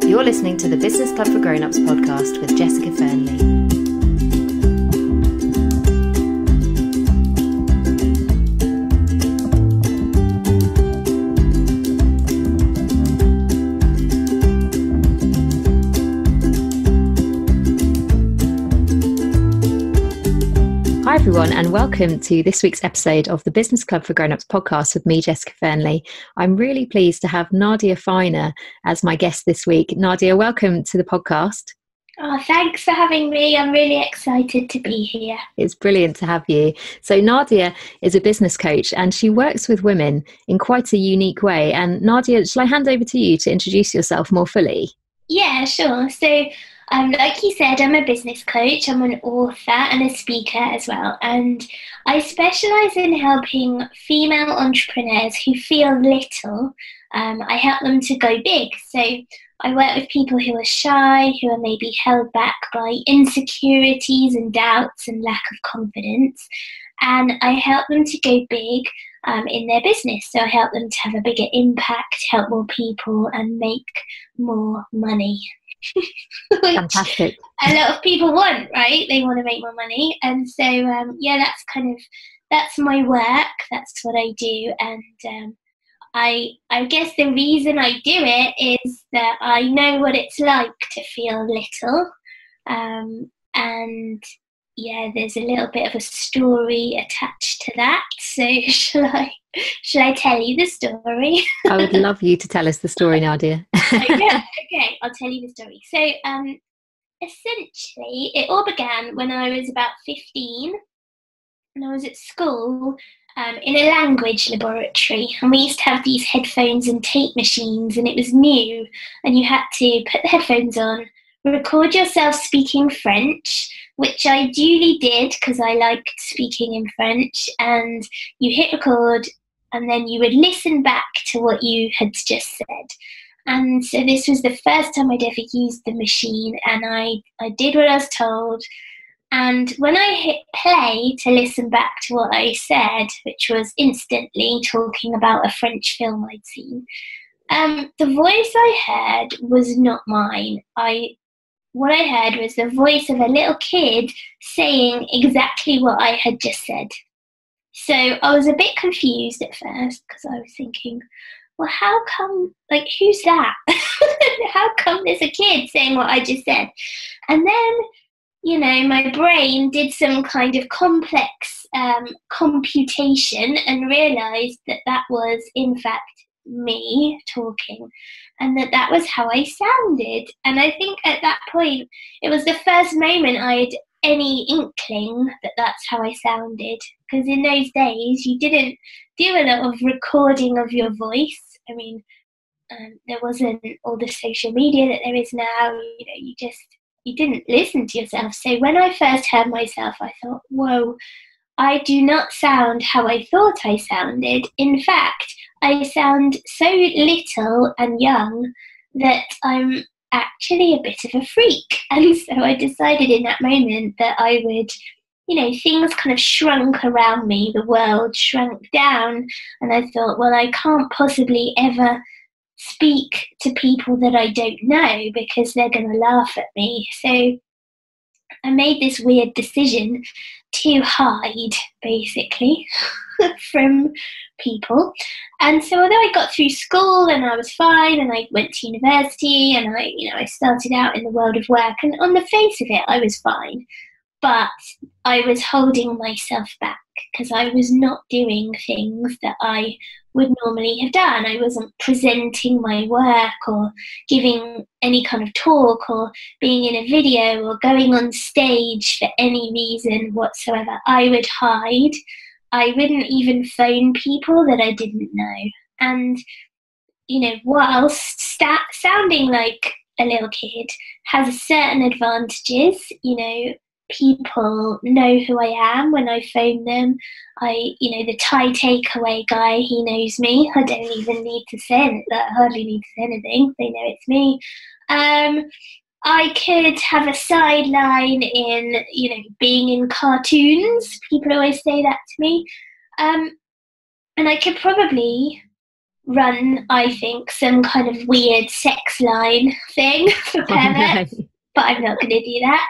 You're listening to the Business Club for Grown-Ups podcast with Jessica Fearnley. Hi everyone, and welcome to this week's episode of the Business Club for Grown-Ups podcast with me, Jessica Fearnley. I'm really pleased to have Nadia Finer as my guest this week. Nadia, welcome to the podcast. Oh, thanks for having me. I'm really excited to be here. It's brilliant to have you. So Nadia is a business coach and she works with women in quite a unique way. And Nadia, shall I hand over to you to introduce yourself more fully? Yeah, sure. So like you said, I'm a business coach, I'm an author and a speaker as well. And I specialise in helping female entrepreneurs who feel little. I help them to go big. So I work with people who are shy, who are maybe held back by insecurities and doubts and lack of confidence. And I help them to go big in their business. So I help them to have a bigger impact, help more people and make more money. Fantastic. A lot of people want, right? They want to make more money. And so, that's my work. That's what I do. And I guess the reason I do it is that I know what it's like to feel little. And yeah, there's a little bit of a story attached to that. So shall I tell you the story? I would love you to tell us the story, Nadia. Okay, I'll tell you the story. So essentially, it all began when I was about 15, and I was at school in a language laboratory, and we used to have these headphones and tape machines, and it was new, and you had to put the headphones on, record yourself speaking French, which I duly did because I liked speaking in French, and you hit record and then you would listen back to what you had just said. And so this was the first time I'd ever used the machine, and I did what I was told. And when I hit play to listen back to what I said, which was instantly talking about a French film I'd seen, the voice I heard was not mine. What I heard was the voice of a little kid saying exactly what I had just said. So I was a bit confused at first because I was thinking, well, how come, like, who's that? How come there's a kid saying what I just said? And then, you know, my brain did some kind of complex computation and realised that that was, in fact, me talking, and that was how I sounded. And I think at that point, it was the first moment I had any inkling that that's how I sounded, because in those days you didn't do a lot of recording of your voice. I mean, there wasn't all the social media that there is now. You know, you didn't listen to yourself. So when I first heard myself, I thought, whoa, I do not sound how I thought I sounded. In fact, I sound so little and young that I'm actually a bit of a freak. And so I decided in that moment that I would, you know, things kind of shrunk around me, the world shrunk down, and I thought, well, I can't possibly ever speak to people that I don't know because they're going to laugh at me. So I made this weird decision to hide, basically, from people. And so although I got through school and I was fine and I went to university and I started out in the world of work, and on the face of it, I was fine. But I was holding myself back because I was not doing things that I would normally have done. I wasn't presenting my work or giving any kind of talk or being in a video or going on stage for any reason whatsoever. I would hide. I wouldn't even phone people that I didn't know. And, you know, whilst sounding like a little kid has certain advantages, you know, people know who I am when I phone them. The Thai takeaway guy, he knows me. I don't even need to say that. I hardly need to say anything. They know it's me. I could have a sideline in, you know, being in cartoons. People always say that to me. And I could probably run, I think, some kind of weird sex line thing for parents, but I'm not going to do that.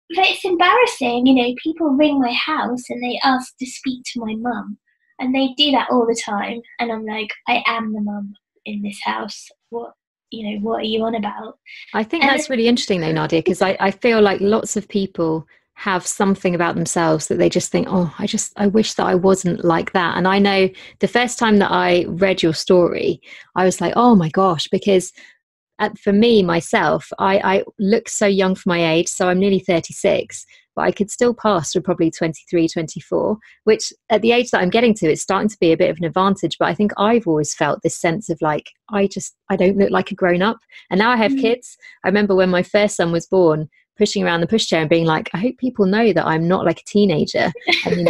But it's embarrassing, people ring my house and they ask to speak to my mum, and they do that all the time, and I'm like, I am the mum in this house. What are you on about? I think that's really interesting though, Nadia, because I feel like lots of people have something about themselves that they just think, oh, I wish that I wasn't like that. And I know the first time that I read your story, I was like, oh my gosh, because for me, myself, I look so young for my age, so I'm nearly 36, but I could still pass for probably 23, 24, which at the age that I'm getting to, it's starting to be a bit of an advantage. But I think I've always felt this sense of like, I don't look like a grown up. And now I have kids. I remember when my first son was born, pushing around the pushchair and being like, I hope people know that I'm not like a teenager. And,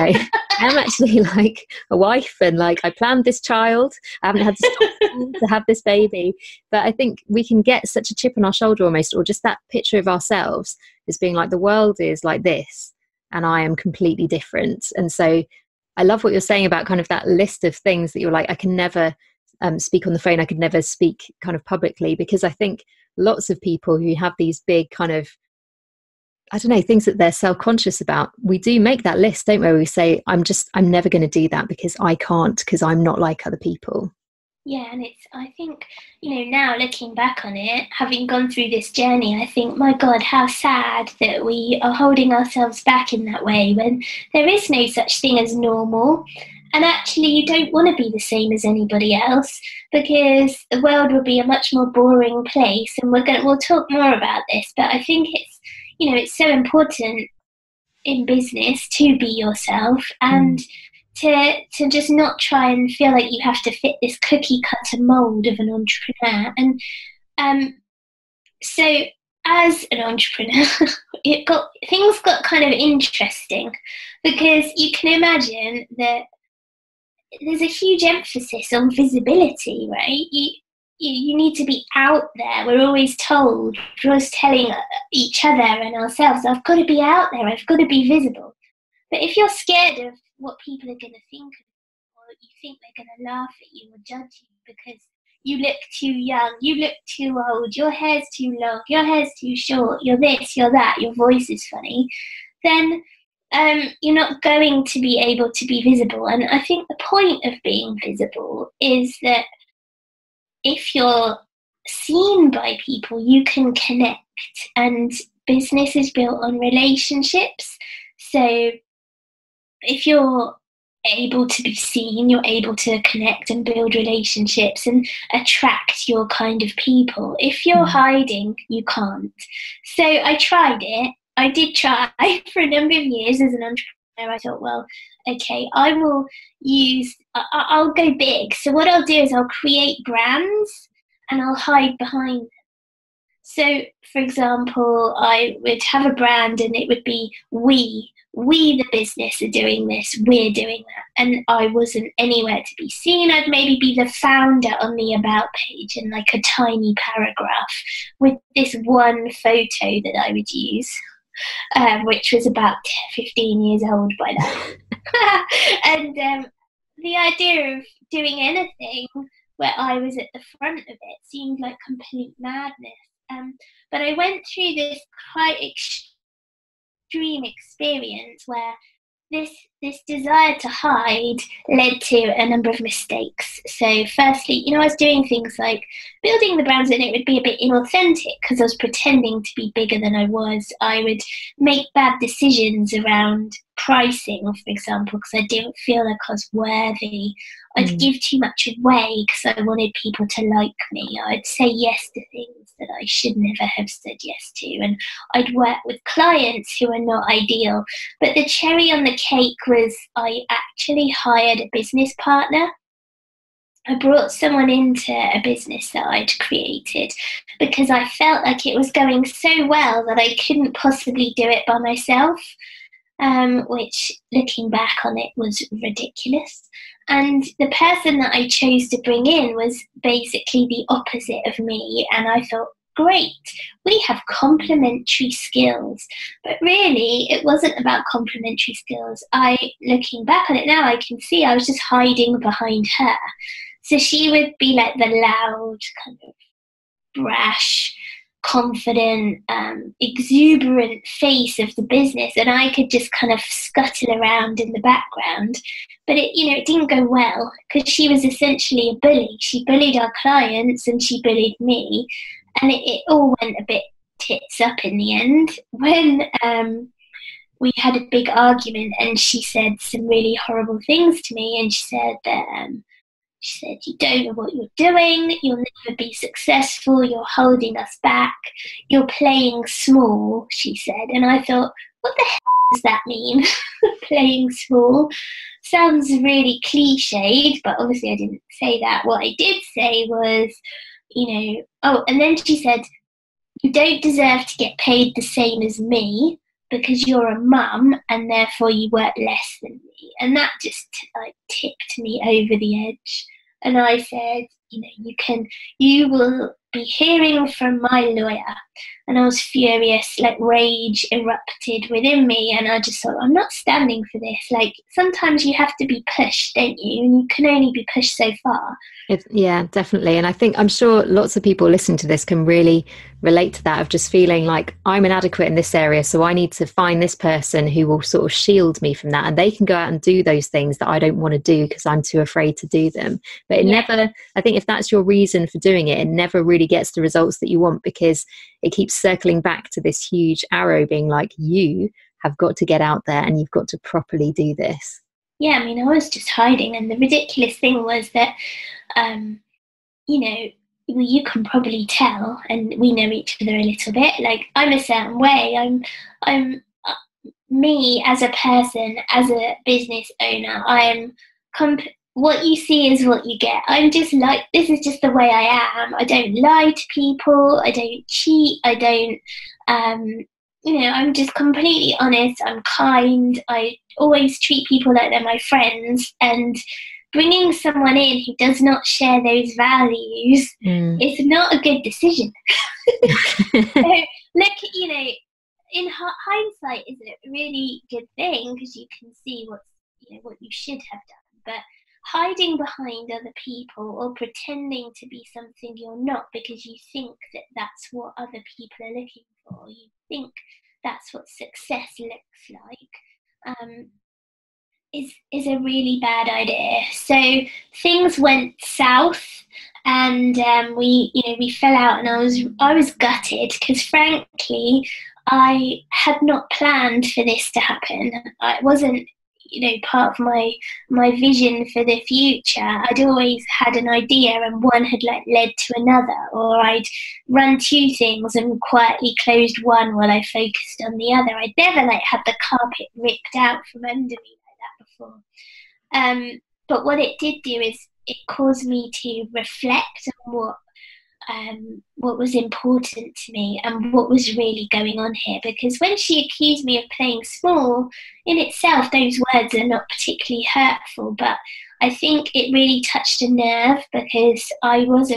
I'm actually like a wife, and like I planned this child. I haven't had to stop school to have this baby. But I think we can get such a chip on our shoulder almost, or just that picture of ourselves as being like, the world is like this and I am completely different. And so I love what you're saying about kind of that list of things that you're like, I can never speak on the phone. I could never speak kind of publicly, because I think lots of people who have these big kind of, I don't know, things that they're self-conscious about, we do make that list, don't we? We say, I'm never going to do that because I can't, because I'm not like other people. Yeah, and I think, now looking back on it, having gone through this journey, I think, my God, how sad that we are holding ourselves back in that way when there is no such thing as normal. And actually, you don't want to be the same as anybody else, because the world will be a much more boring place. And we'll talk more about this, but I think it's so important in business to be yourself and to just not try and feel like you have to fit this cookie cutter mold of an entrepreneur. And so as an entrepreneur, things got kind of interesting, because you can imagine that there's a huge emphasis on visibility, right? You need to be out there. We're always telling each other and ourselves, I've got to be out there, I've got to be visible. But if you're scared of what people are going to think of you, or you think they're going to laugh at you or judge you because you look too young, you look too old, your hair's too long, your hair's too short, you're this, you're that, your voice is funny, then you're not going to be able to be visible. And I think the point of being visible is that if you're seen by people, you can connect, and business is built on relationships. So if you're able to be seen, you're able to connect and build relationships and attract your kind of people. If you're hiding, you can't. So I tried it. I did try for a number of years as an entrepreneur. I thought, well, okay, I'll go big. So what I'll do is I'll create brands and I'll hide behind them. So, for example, I would have a brand and it would be we the business are doing this, we're doing that. And I wasn't anywhere to be seen. I'd maybe be the founder on the About page in like a tiny paragraph with this one photo that I would use. Which was about 15 years old by then. And the idea of doing anything where I was at the front of it seemed like complete madness. But I went through this quite extreme experience where this desire to hide led to a number of mistakes. So firstly, I was doing things like building the brands and it would be a bit inauthentic because I was pretending to be bigger than I was. I would make bad decisions around pricing, for example, because I didn't feel like I was worthy. I'd give too much away because I wanted people to like me. I'd say yes to things that I should never have said yes to. And I'd work with clients who are not ideal. But the cherry on the cake was I actually hired a business partner. I brought someone into a business that I'd created because I felt like it was going so well that I couldn't possibly do it by myself, which, looking back on it, was ridiculous. And the person that I chose to bring in was basically the opposite of me. And I thought, great, we have complementary skills. But really, it wasn't about complementary skills. Looking back on it now, I can see I was just hiding behind her. So she would be like the loud, kind of brash, confident, exuberant face of the business, and I could just kind of scuttle around in the background. But it didn't go well, because she was essentially a bully. She bullied our clients and she bullied me, and it all went a bit tits up in the end when we had a big argument, and she said some really horrible things to me, and she said that you don't know what you're doing, you'll never be successful, you're holding us back, you're playing small, she said. And I thought, what the hell does that mean? Playing small sounds really cliched, but obviously I didn't say that. What I did say was, and then she said, you don't deserve to get paid the same as me because you're a mum and therefore you work less than me. And that just tipped me over the edge. And I said, you will be hearing from my lawyer. And I was furious, rage erupted within me. And I just thought, I'm not standing for this. Sometimes you have to be pushed, don't you? And you can only be pushed so far. Yeah, definitely. And I'm sure lots of people listening to this can really relate to that, of just feeling like I'm inadequate in this area, so I need to find this person who will sort of shield me from that, and they can go out and do those things that I don't want to do because I'm too afraid to do them. But never, I think if that's your reason for doing it, it never really gets the results that you want, because it keeps circling back to this huge arrow being like, you have got to get out there and you've got to properly do this. Yeah, I was just hiding, and the ridiculous thing was that you can probably tell, and we know each other a little bit, I'm a certain way, I'm me as a person, as a business owner, what you see is what you get. I'm just this is just the way I am. I don't lie to people, I don't cheat, I don't I'm just completely honest, I'm kind, I always treat people like they're my friends, and bringing someone in who does not share those values is not a good decision. So, in hindsight, is a really good thing because you can see what you should have done. But hiding behind other people or pretending to be something you're not because you think that that's what other people are looking for, you think that's what success looks like, is a really bad idea. So things went south, and we fell out, and I was gutted because frankly I had not planned for this to happen. It wasn't part of my vision for the future. I'd always had an idea, and one had led to another, or I'd run two things and quietly closed one while I focused on the other. I'd never had the carpet ripped out from under me before. But what it did do is it caused me to reflect on what was important to me and what was really going on here. Because when she accused me of playing small, in itself those words are not particularly hurtful, but I think it really touched a nerve, because I was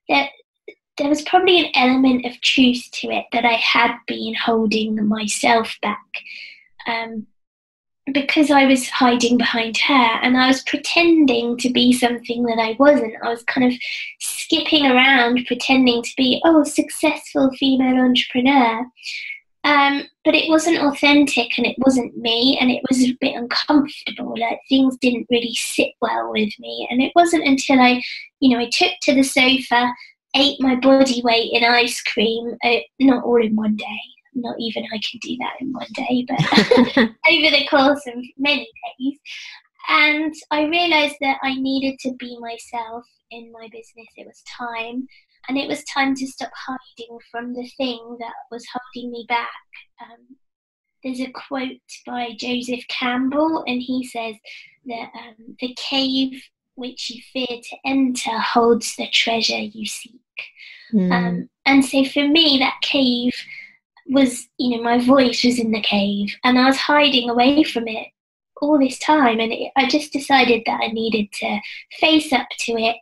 there was probably an element of truth to it, that I had been holding myself back, because I was hiding behind her and I was pretending to be something that I wasn't. I was kind of skipping around pretending to be, a successful female entrepreneur. But it wasn't authentic, and it wasn't me, and it was a bit uncomfortable. Things didn't really sit well with me. And it wasn't until I took to the sofa, ate my body weight in ice cream, not all in one day. Not even I can do that in one day, but over the course of many days. And I realised that I needed to be myself in my business. It was time. And it was time to stop hiding from the thing that was holding me back. There's a quote by Joseph Campbell, and he says that the cave which you fear to enter holds the treasure you seek. And so for me, that cave was, my voice was in the cave, and I was hiding away from it all this time, and I just decided that I needed to face up to it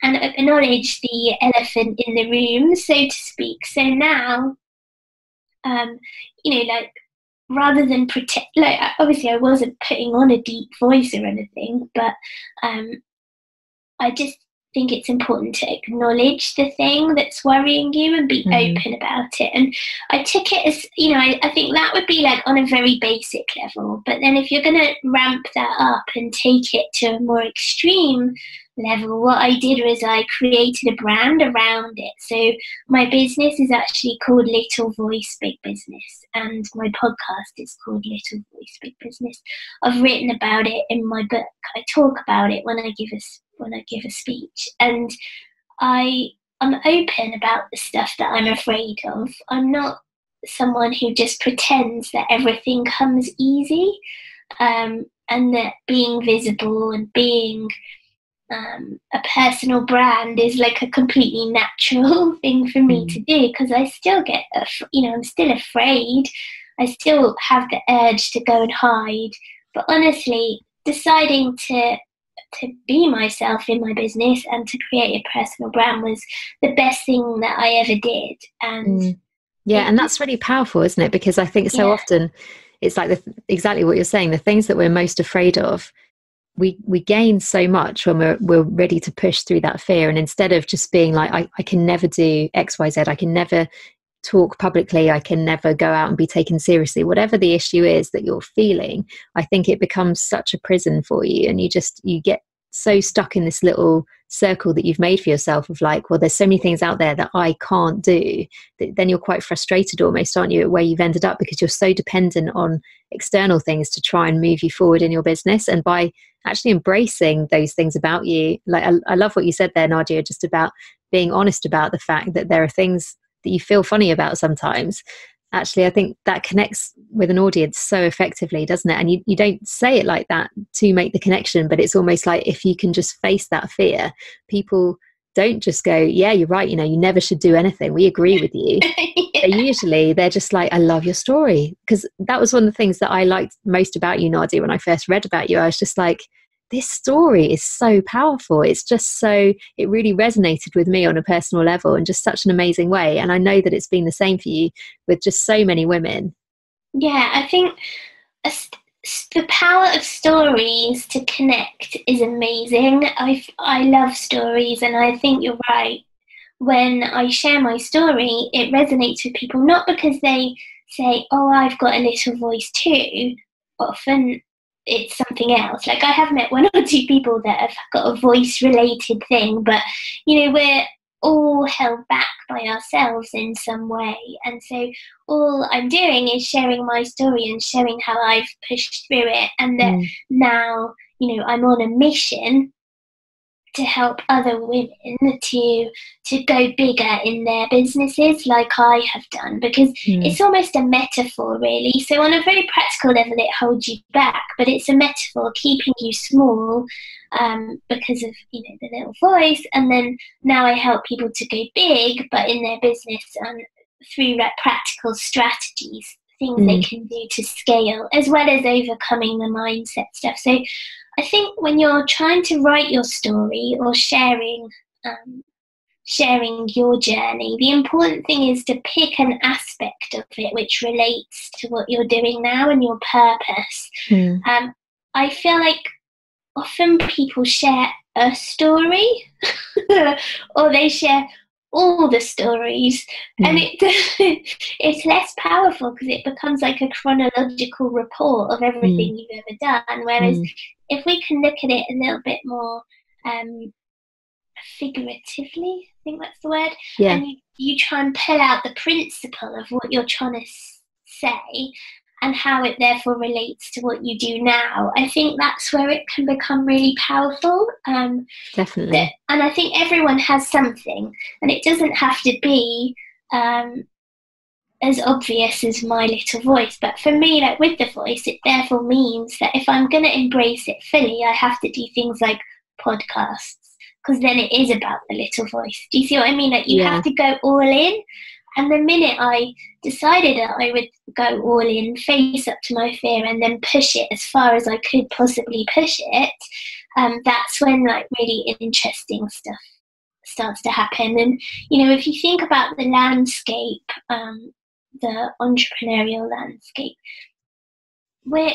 and acknowledge the elephant in the room, so to speak. So now, rather than pretend, obviously I wasn't putting on a deep voice or anything, but I just think it's important to acknowledge the thing that's worrying you and be open about it. And I took it as, I think that would be like on a very basic level. But then if you're going to ramp that up and take it to a more extreme level, what I did was I created a brand around it. So my business is actually called Little Voice Big Business, and my podcast is called Little Voice Big Business. I've written about it in my book. I talk about it when I give a speech, and I'm open about the stuff that I'm afraid of. I'm not someone who just pretends that everything comes easy, and that being visible and being a personal brand is like a completely natural thing for me to do, because I still get, I'm still afraid. I still have the urge to go and hide. But honestly, deciding to be myself in my business and to create a personal brand was the best thing that I ever did. And and that's really powerful, isn't it? Because I think so often it's like exactly what you're saying, the things that we're most afraid of, we gain so much when we're ready to push through that fear. And instead of just being like, I can never do XYZ, I can never talk publicly, I can never go out and be taken seriously, whatever the issue is that you're feeling, I think it becomes such a prison for you, and you get so stuck in this little circle that you've made for yourself of like, well, there's so many things out there that I can't do, that then you're quite frustrated almost, aren't you, at where you've ended up, because you're so dependent on external things to try and move you forward in your business. And by actually embracing those things about you, like I love what you said there, Nadia, just about being honest about the fact that there are things that you feel funny about sometimes. Actually, I think that connects with an audience so effectively, doesn't it? And you don't say it like that to make the connection, but it's almost like if you can just face that fear, people don't just go, yeah, you're right, you never should do anything, we agree with you. They're just like, I love your story. Because that was one of the things that I liked most about you, Nadia, when I first read about you. I was just like, this story is so powerful. It's just it really resonated with me on a personal level in just such an amazing way. And I know that it's been the same for you with just so many women. Yeah, I think the power of stories to connect is amazing. I love stories, and I think you're right. When I share my story, it resonates with people, not because they say, oh, I've got a little voice too. Often it's something else. Like I have met one or two people that have got a voice related thing, but we're all held back by ourselves in some way. And so all I'm doing is sharing my story and showing how I've pushed through it, and that now, I'm on a mission to help other women to go bigger in their businesses like I have done, because it's almost a metaphor, really. So on a very practical level, it holds you back, but it's a metaphor keeping you small because of the little voice. And then now I help people to go big, but in their business through practical strategies, things they can do to scale, as well as overcoming the mindset stuff. So I think when you're trying to write your story or sharing your journey, the important thing is to pick an aspect of it which relates to what you're doing now and your purpose. I feel like often people share a story or they share all the stories, and it's less powerful because it becomes like a chronological report of everything you've ever done. Whereas if we can look at it a little bit more figuratively, I think that's the word, and you try and pull out the principle of what you're trying to say and how it therefore relates to what you do now, I think that's where it can become really powerful. Definitely. And I think everyone has something, and it doesn't have to be as obvious as my little voice. But for me, like with the voice, it therefore means that if I'm going to embrace it fully, I have to do things like podcasts, because then it is about the little voice. Do you see what I mean? Like you have to go all in. And the minute I decided that I would go all in, face up to my fear, and then push it as far as I could possibly push it, that's when like really interesting stuff starts to happen. And, if you think about the landscape, the entrepreneurial landscape, where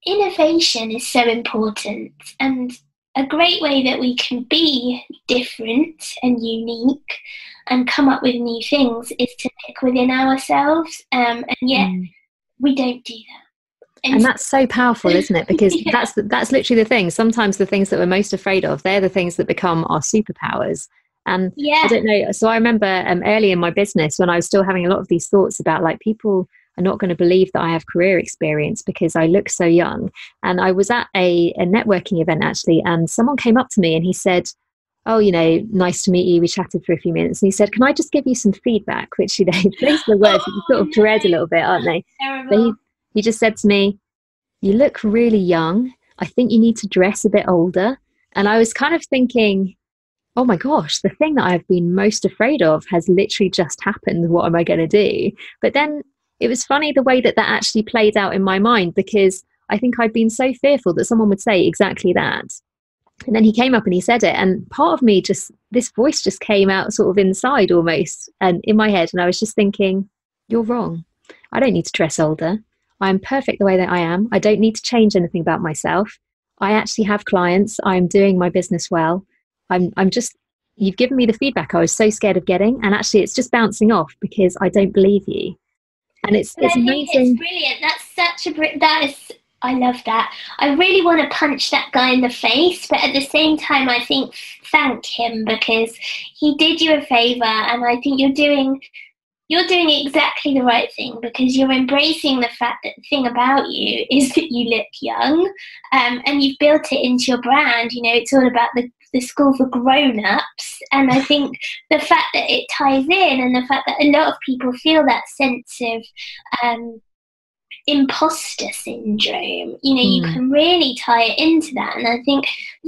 innovation is so important, and a great way that we can be different and unique and come up with new things is to pick within ourselves, and yet we don't do that. And that's so powerful, isn't it? Because yeah. that's literally the thing. Sometimes the things that we're most afraid of, they're the things that become our superpowers. And I don't know. So I remember early in my business when I was still having a lot of these thoughts about like, people are not going to believe that I have career experience because I look so young. And I was at a networking event actually, and someone came up to me and he said, "Oh, you know, nice to meet you." We chatted for a few minutes and he said, "Can I just give you some feedback?" Which, you know, those are the words that you sort of dread a little bit, aren't they? Terrible. He just said to me, "You look really young. I think you need to dress a bit older." And I was kind of thinking, oh my gosh, the thing that I've been most afraid of has literally just happened. What am I going to do? But then it was funny the way that actually played out in my mind, because I think I'd been so fearful that someone would say exactly that. And then he came up and he said it. And part of me this voice just came out sort of inside almost and in my head. And I was just thinking, you're wrong. I don't need to dress older. I'm perfect the way that I am. I don't need to change anything about myself. I actually have clients. I'm doing my business well. You've given me the feedback I was so scared of getting, and actually it's just bouncing off because I don't believe you. And it's amazing. It's brilliant. I love that. I really want to punch that guy in the face, but at the same time, I think thank him because he did you a favor, and I think you're doing exactly the right thing because you're embracing the fact that the thing about you is that you look young, and you've built it into your brand. You know, it's all about the school for grown-ups, and I think the fact that it ties in and the fact that a lot of people feel that sense of imposter syndrome, you know, you can really tie it into that, and I think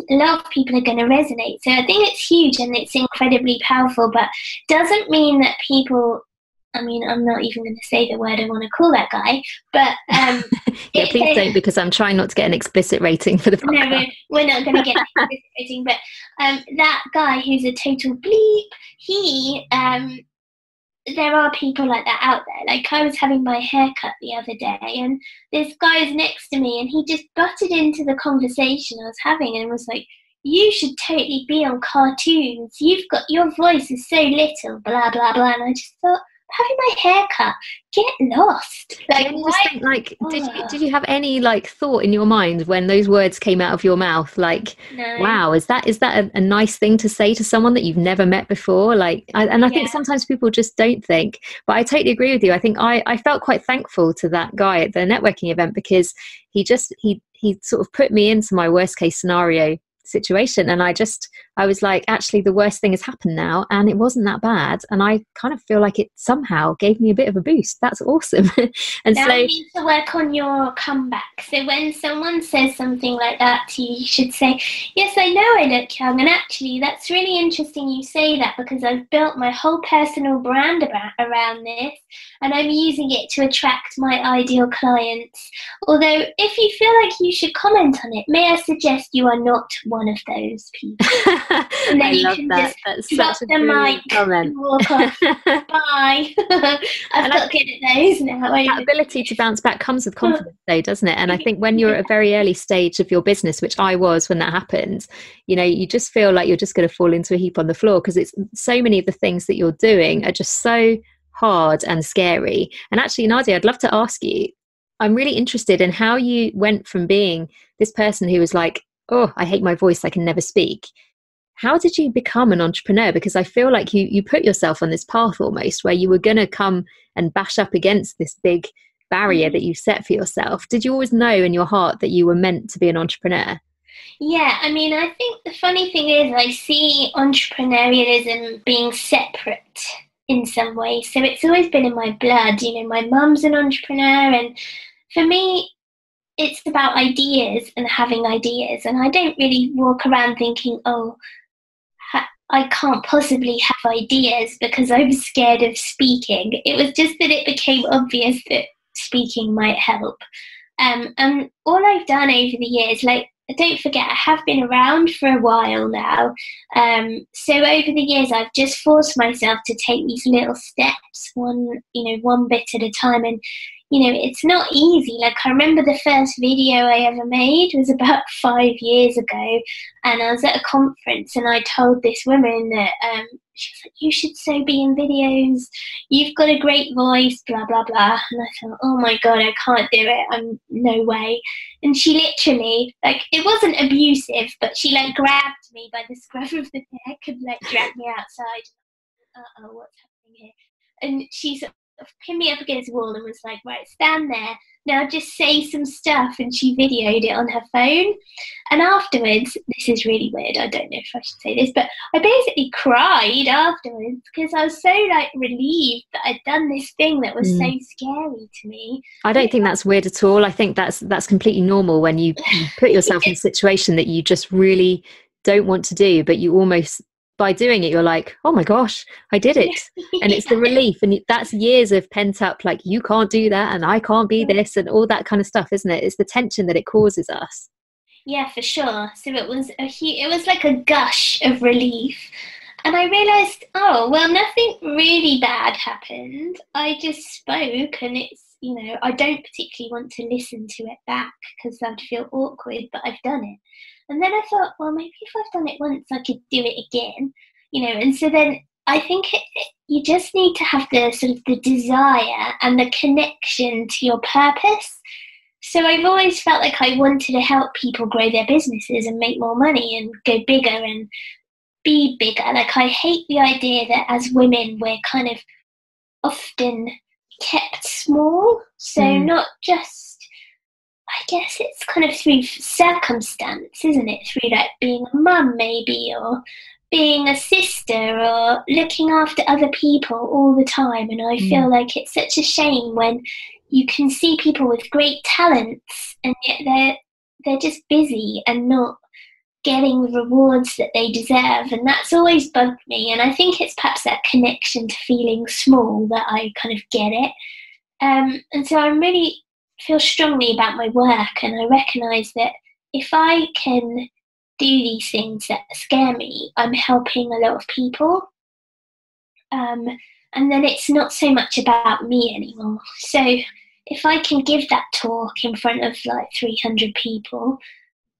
a lot of people are going to resonate. So I think it's huge and it's incredibly powerful, but doesn't mean that people, I mean, I'm not even going to say the word I want to call that guy, but yeah, please don't, because I'm trying not to get an explicit rating for the podcast. No, we're not going to get an explicit rating, but that guy who's a total bleep, there are people like that out there. Like, I was having my hair cut the other day, and this guy is next to me, and he just butted into the conversation I was having and was like, "You should totally be on cartoons. Your voice is so little, blah, blah, blah." And I just thought, having my hair cut, get lost. Like, you just think, like, did you have any like thought in your mind when those words came out of your mouth? Like, no. Wow, is that a nice thing to say to someone that you've never met before? Like, I think sometimes people just don't think. But I totally agree with you. I think I felt quite thankful to that guy at the networking event because he sort of put me into my worst case scenario situation, and I was like, actually the worst thing has happened now and it wasn't that bad, and I kind of feel like it somehow gave me a bit of a boost. That's awesome. And now so you need to work on your comeback. So when someone says something like that to you, you should say, "Yes, I know I look young, and actually that's really interesting you say that because I've built my whole personal brand around this, and I'm using it to attract my ideal clients. Although if you feel like you should comment on it, may I suggest you are not one of those people." And then you can just drop the mic and walk off. Bye. I've got good at those now. That ability to bounce back comes with confidence though, doesn't it? And I think when you're at a very early stage of your business, which I was when that happened, you know, you just feel like you're just going to fall into a heap on the floor because it's so many of the things that you're doing are just so hard and scary. And actually, Nadia, I'd love to ask you, I'm really interested in how you went from being this person who was like, "Oh, I hate my voice, I can never speak." How did you become an entrepreneur? Because I feel like you put yourself on this path almost where you were going to come and bash up against this big barrier that you set for yourself. Did you always know in your heart that you were meant to be an entrepreneur? Yeah, I mean, I think the funny thing is I see entrepreneurialism being separate in some ways. So it's always been in my blood. You know, my mum's an entrepreneur, and for me, it's about ideas and having ideas. And I don't really walk around thinking, "Oh, I can't possibly have ideas because I'm scared of speaking." It was just that it became obvious that speaking might help. And all I've done over the years, like, don't forget, I have been around for a while now. So over the years, I've just forced myself to take these little steps, one bit at a time. And, it's not easy. Like, I remember the first video I ever made was about 5 years ago, and I was at a conference and I told this woman that she was like, you should so be in videos, you've got a great voice, blah blah blah. And I thought, oh my god, I can't do it, no way. And she literally, like, it wasn't abusive, but she like grabbed me by the scruff of the neck and like dragged me outside. What's happening here? And she sort of pinned me up against the wall and was like, right, stand there, now just say some stuff. And she videoed it on her phone. And afterwards, this is really weird, I don't know if I should say this, but I basically cried afterwards because I was so like relieved that I'd done this thing that was so scary to me. I don't think that's weird at all. I think that's completely normal when you put yourself in a situation that you just really don't want to do, but you almost, by doing it, you're like, oh my gosh, I did it. And it's the relief, and that's years of pent up, like, you can't do that and I can't be this and all that kind of stuff, isn't it? It's the tension that it causes us. Yeah, for sure. So it was like a gush of relief. And I realised, oh, well, nothing really bad happened. I just spoke, and it's, I don't particularly want to listen to it back because I'd feel awkward, but I've done it. And then I thought, well, maybe if I've done it once, I could do it again, and so then I think you just need to have the sort of the desire and the connection to your purpose. So I've always felt like I wanted to help people grow their businesses and make more money and go bigger and be bigger. Like, I hate the idea that as women, we're kind of often kept small. So not just, I guess it's kind of through circumstance, isn't it? Through like being a mum maybe, or being a sister, or looking after other people all the time. And I feel like it's such a shame when you can see people with great talents and yet they're just busy and not getting the rewards that they deserve. And that's always bugged me. And I think it's perhaps that connection to feeling small that I kind of get it. And so I really feel strongly about my work, and I recognise that if I can do these things that scare me, I'm helping a lot of people. And then it's not so much about me anymore. So if I can give that talk in front of like 300 people,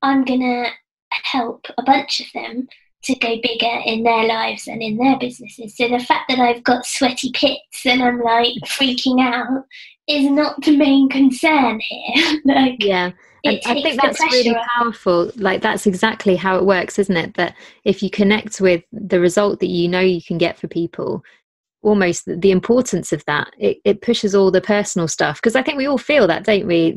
I'm going to help a bunch of them to go bigger in their lives and in their businesses. So the fact that I've got sweaty pits and I'm like freaking out is not the main concern here. Yeah. And I think that's really powerful. Like, that's exactly how it works, isn't it? That if you connect with the result that you can get for people, almost the importance of that, it pushes all the personal stuff. Because I think we all feel that, don't we?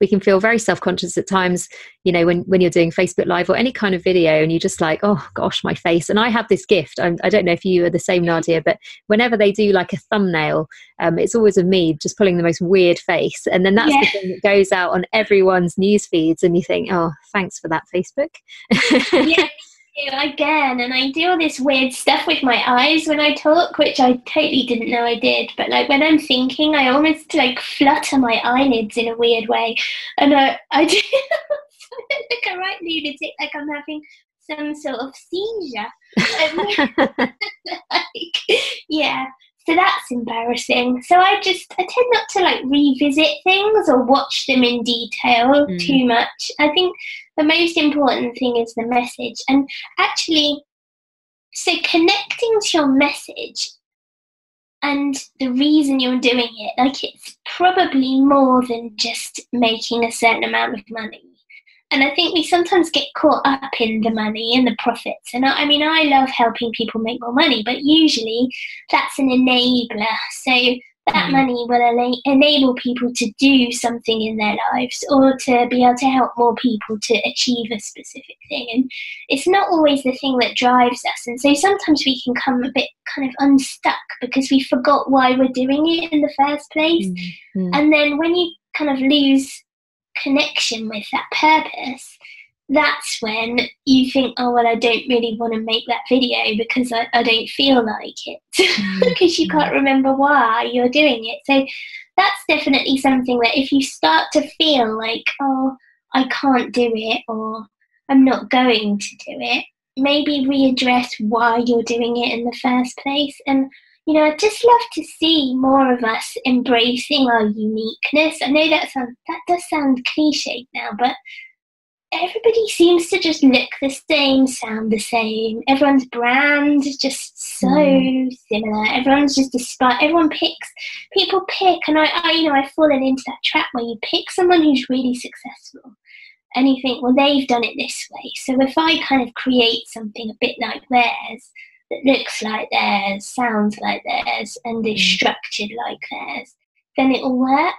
We can feel very self-conscious at times, when you're doing Facebook Live or any kind of video, and you're just like, oh gosh, my face. And I have this gift, I don't know if you are the same, Nadia, but whenever they do like a thumbnail, it's always of me just pulling the most weird face, and then that's the thing that goes out on everyone's news feeds, and you think, oh, thanks for that, Facebook. Again, and I do all this weird stuff with my eyes when I talk, which I totally didn't know I did, but like when I'm thinking, I almost like flutter my eyelids in a weird way, and I do like a right lunatic, like I'm having some sort of seizure. So that's embarrassing. So I tend not to like revisit things or watch them in detail too much. I think the most important thing is the message. And actually, so connecting to your message and the reason you're doing it, like, it's probably more than just making a certain amount of money. And I think we sometimes get caught up in the money and the profits. And I mean, I love helping people make more money, but usually that's an enabler. So that money will enable people to do something in their lives, or to be able to help more people to achieve a specific thing. And it's not always the thing that drives us. And so sometimes we can come a bit kind of unstuck because we forgot why we're doing it in the first place. And then when you kind of lose connection with that purpose, that's when you think, oh well, I don't really want to make that video because I don't feel like it, because you can't remember why you're doing it. So that's definitely something that if you start to feel like, oh, I can't do it, or I'm not going to do it, maybe readdress why you're doing it in the first place. And I'd just love to see more of us embracing our uniqueness. I know that does sound cliched now, but everybody seems to just look the same, sound the same. Everyone's brand is just so similar. Everyone's just people pick, and I've fallen into that trap where you pick someone who's really successful and you think, well, they've done it this way. So if I kind of create something a bit like theirs, that looks like theirs, sounds like theirs, and is structured like theirs, then it will work.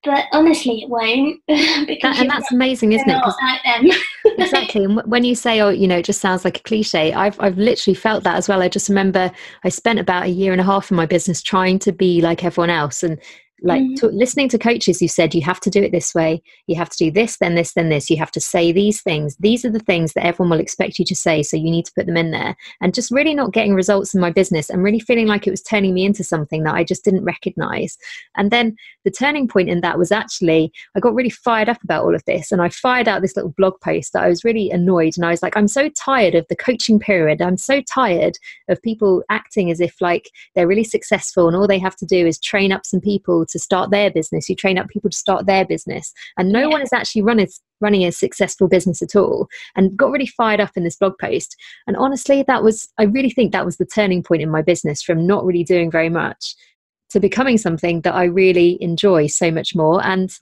But honestly, it won't. And that's amazing, isn't it? Not like them. Exactly. And when you say, it just sounds like a cliche, I've literally felt that as well. I just remember I spent about 1.5 years in my business trying to be like everyone else, and listening to coaches who said, you have to do it this way, you have to do this, then this, then this, you have to say these things, these are the things that everyone will expect you to say, so you need to put them in there, and just really not getting results in my business and really feeling like it was turning me into something that I just didn't recognize. And then the turning point in that was actually, I got really fired up about all of this, and I fired out this little blog post that I was really annoyed, and I was like, I'm so tired of the coaching pyramid. I'm so tired of people acting as if like they're really successful and all they have to do is train up some people to start their business. You train up people to start their business, and no one is actually running a successful business at all. And got really fired up in this blog post. And honestly, I really think that was the turning point in my business, from not really doing very much to becoming something that I really enjoy so much more. And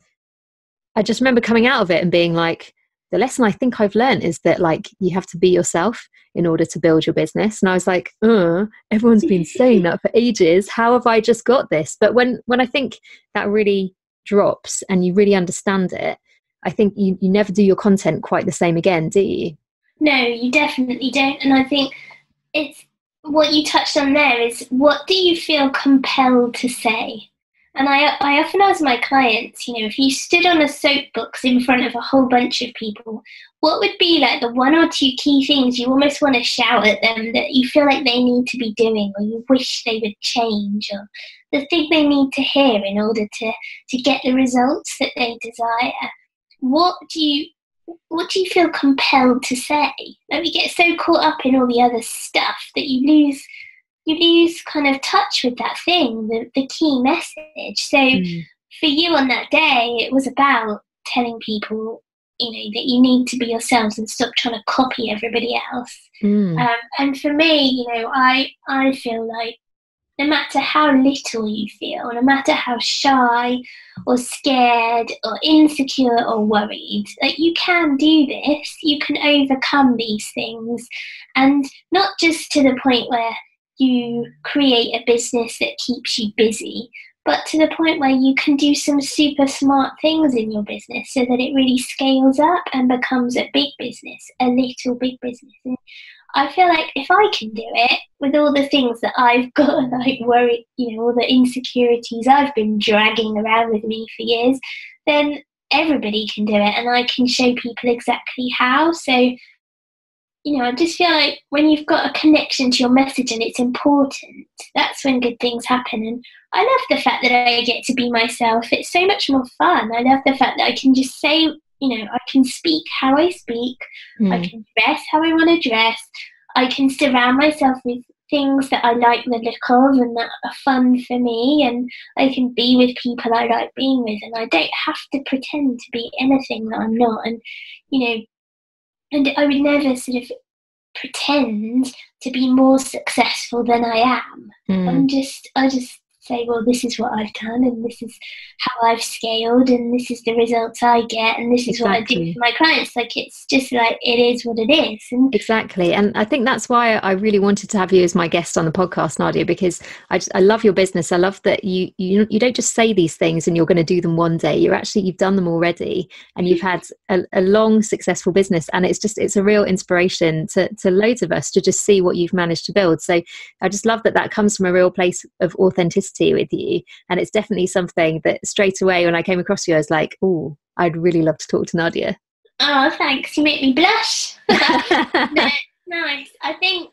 I just remember coming out of it and being like, the lesson I think I've learned is that like you have to be yourself in order to build your business. And I was like, everyone's been saying that for ages. How have I just got this? But when I think that really drops and you really understand it, I think you never do your content quite the same again, do you? No, you definitely don't. And I think it's what you touched on there is, what do you feel compelled to say? And I often ask my clients, if you stood on a soapbox in front of a whole bunch of people, what would be like the 1 or 2 key things you almost want to shout at them that you feel like they need to be doing, or you wish they would change, or the thing they need to hear in order to get the results that they desire? What do you feel compelled to say? Like, we get so caught up in all the other stuff that you lose kind of touch with that thing, the key message. So for you on that day, it was about telling people, that you need to be yourselves and stop trying to copy everybody else. And for me, I feel like no matter how little you feel, no matter how shy or scared or insecure or worried, like, you can do this, you can overcome these things, and not just to the point where you create a business that keeps you busy, but to the point where you can do some super smart things in your business so that it really scales up and becomes a big business, a little big business. And I feel like if I can do it with all the things that I've got, like worry, all the insecurities I've been dragging around with me for years, then everybody can do it, and I can show people exactly how. So, I just feel like when you've got a connection to your message and it's important, that's when good things happen. And I love the fact that I get to be myself. It's so much more fun. I love the fact that I can just say, I can speak how I speak. I can dress how I want to dress. I can surround myself with things that I like the look of and that are fun for me. And I can be with people I like being with. And I don't have to pretend to be anything that I'm not. And, and I would never sort of pretend to be more successful than I am. I just say, well, this is what I've done, and this is how I've scaled, and this is the results I get, and this is what I do for my clients. Like, it's just like, it is what it is. And exactly. And I think that's why I really wanted to have you as my guest on the podcast, Nadia, because I love your business. I love that you don't just say these things and you're going to do them one day. You've done them already, and you've had a long, successful business. And it's a real inspiration to loads of us to just see what you've managed to build. So I just love that comes from a real place of authenticity with you. And it's definitely something that straight away when I came across you, I was like, oh, I'd really love to talk to Nadia. Oh, thanks. You make me blush. No, nice. I think,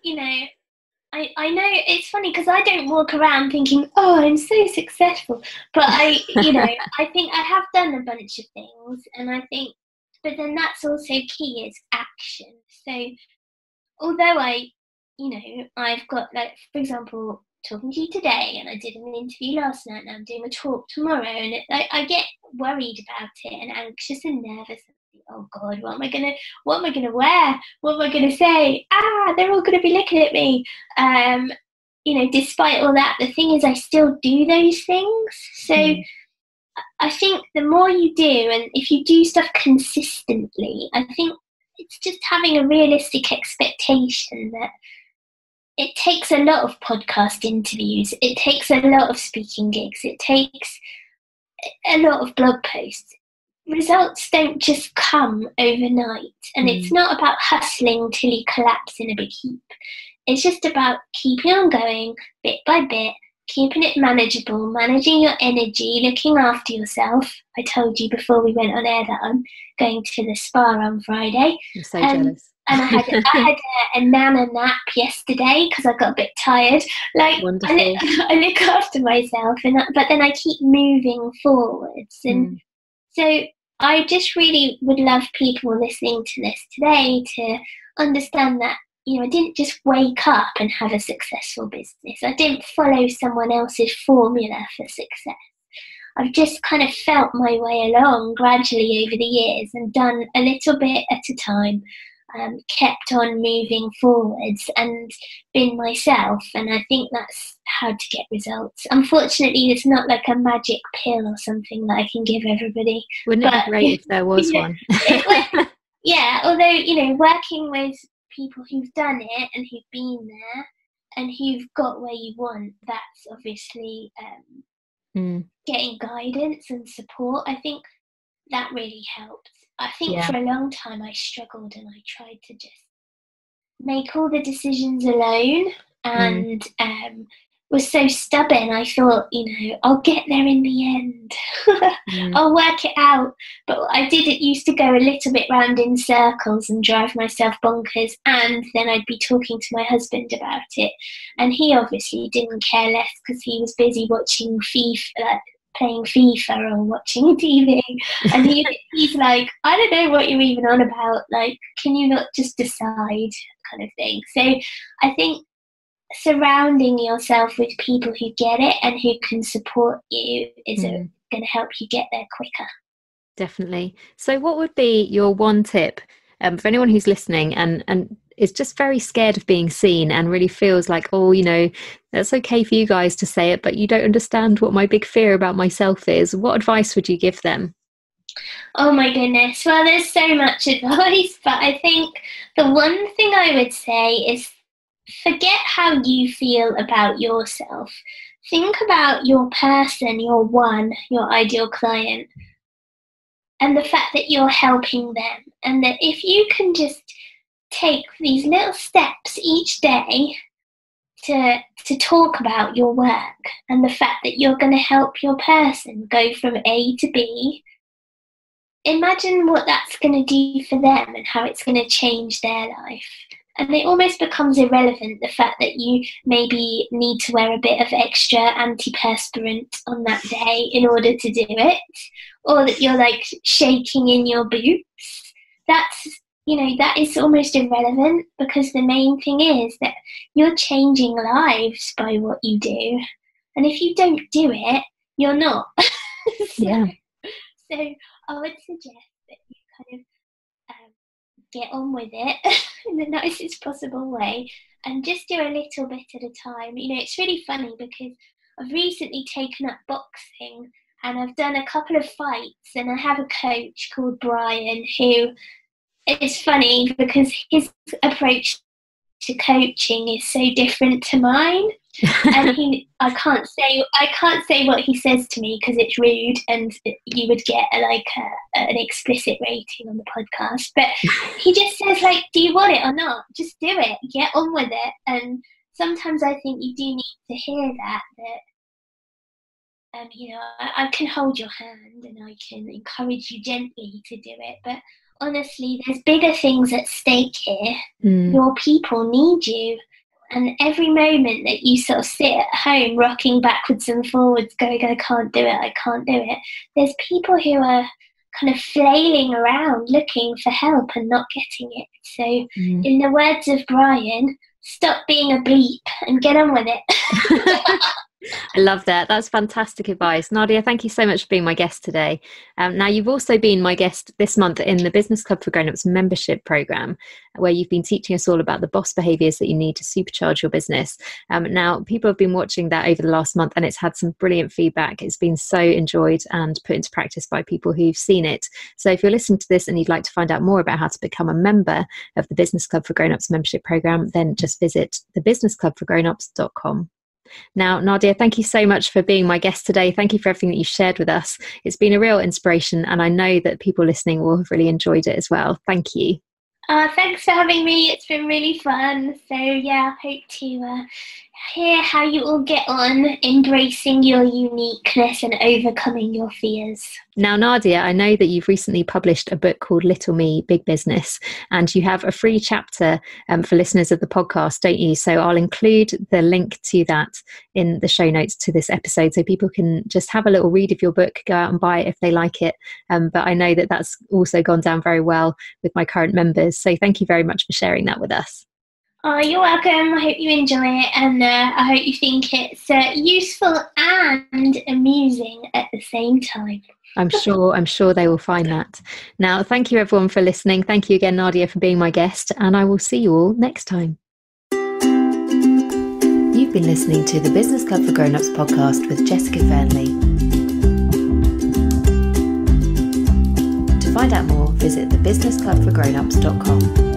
I know it's funny because I don't walk around thinking, oh, I'm so successful. But I think I have done a bunch of things, and I think, but then that's also key, is action. So although I you know, I've got, like, for example, talking to you today, and I did an interview last night, and I'm doing a talk tomorrow, and I get worried about it and anxious and nervous. Oh God, what am I gonna wear? What am I gonna say? They're all gonna be looking at me. You know, despite all that, the thing is, I still do those things. So I think the more you do, and if you do stuff consistently, I think it's just having a realistic expectation that it takes a lot of podcast interviews, it takes a lot of speaking gigs, it takes a lot of blog posts. Results don't just come overnight, and it's not about hustling till you collapse in a big heap. It's just about keeping on going bit by bit, keeping it manageable, managing your energy, looking after yourself. I told you before we went on air that I'm going to the spa on Friday. I'm so jealous. And I had a nana nap yesterday because I got a bit tired. Like, I look after myself, but then I keep moving forwards. And so I just really would love people listening to this today to understand that, you know, I didn't just wake up and have a successful business. I didn't follow someone else's formula for success. I've just kind of felt my way along gradually over the years and done a little bit at a time, kept on moving forwards and been myself. And I think that's how to get results. Unfortunately, it's not like a magic pill or something that I can give everybody. Wouldn't it be great if there was one? Yeah, although, you know, working with people who've done it and who've been there and who've got where you want, that's obviously getting guidance and support. I think that really helps. I think for a long time I struggled and I tried to just make all the decisions alone and was so stubborn. I thought, you know, I'll get there in the end. I'll work it out. But I used to go a little bit round in circles and drive myself bonkers, and then I'd be talking to my husband about it. And he obviously didn't care less because he was busy watching FIFA, playing FIFA or watching TV. And he's like, I don't know what you're even on about. Like, can you not just decide, kind of thing. So I think surrounding yourself with people who get it and who can support you is going to help you get there quicker. Definitely. So what would be your one tip for anyone who's listening and is just very scared of being seen and really feels like, oh, you know, that's okay for you guys to say it, but you don't understand what my big fear about myself is? What advice would you give them? Oh my goodness. Well, there's so much advice, but I think the one thing I would say is forget how you feel about yourself. Think about your person, your ideal client, and the fact that you're helping them. And that if you can just take these little steps each day to talk about your work and the fact that you're going to help your person go from A to B, imagine what that's going to do for them and how it's going to change their life. And it almost becomes irrelevant, the fact that you maybe need to wear a bit of extra antiperspirant on that day in order to do it, or that you're like shaking in your boots. That's, you know, that is almost irrelevant, because the main thing is that you're changing lives by what you do. And if you don't do it, you're not. So I would suggest that you kind of get on with it in the nicest possible way and just do a little bit at a time. You know, it's really funny because I've recently taken up boxing and I've done a couple of fights, and I have a coach called Brian who is funny because his approach to coaching is so different to mine. And I can't say what he says to me because it's rude, and you would get an explicit rating on the podcast. But he just says, like, do you want it or not? Just do it. Get on with it. And sometimes I think you do need to hear that you know, I can hold your hand and I can encourage you gently to do it. But honestly, there's bigger things at stake here. Your people need you. And every moment that you sort of sit at home rocking backwards and forwards going, I can't do it, there's people who are kind of flailing around looking for help and not getting it. So in the words of Brian, stop being a bleep and get on with it. I love that. That's fantastic advice. Nadia, thank you so much for being my guest today. Now, you've also been my guest this month in the Business Club for Grown-ups membership program, where you've been teaching us all about the boss behaviours that you need to supercharge your business. Now, people have been watching that over the last month, and it's had some brilliant feedback. It's been so enjoyed and put into practice by people who've seen it. So if you're listening to this and you'd like to find out more about how to become a member of the Business Club for Grown-ups membership program, then just visit thebusinessclubforgrownups.com. Now, Nadia, thank you so much for being my guest today. Thank you for everything that you've shared with us. It's been a real inspiration, and I know that people listening will have really enjoyed it as well. Thank you. Thanks for having me. It's been really fun. So yeah, I hope to hear how you all get on embracing your uniqueness and overcoming your fears. Now, Nadia, I know that you've recently published a book called Little Me, Big Business, and you have a free chapter for listeners of the podcast, don't you? So I'll include the link to that in the show notes to this episode, so people can just have a little read of your book, go out and buy it if they like it. But I know that that's also gone down very well with my current members. So thank you very much for sharing that with us. Oh, you're welcome. I hope you enjoy it, and I hope you think it's useful and amusing at the same time. I'm sure they will find that. Now, thank you everyone for listening. Thank you again, Nadia, for being my guest, and I will see you all next time. You've been listening to the Business Club for Grown-ups podcast with Jessica Fearnley. To find out more, visit thebusinessclubforgrownups.com.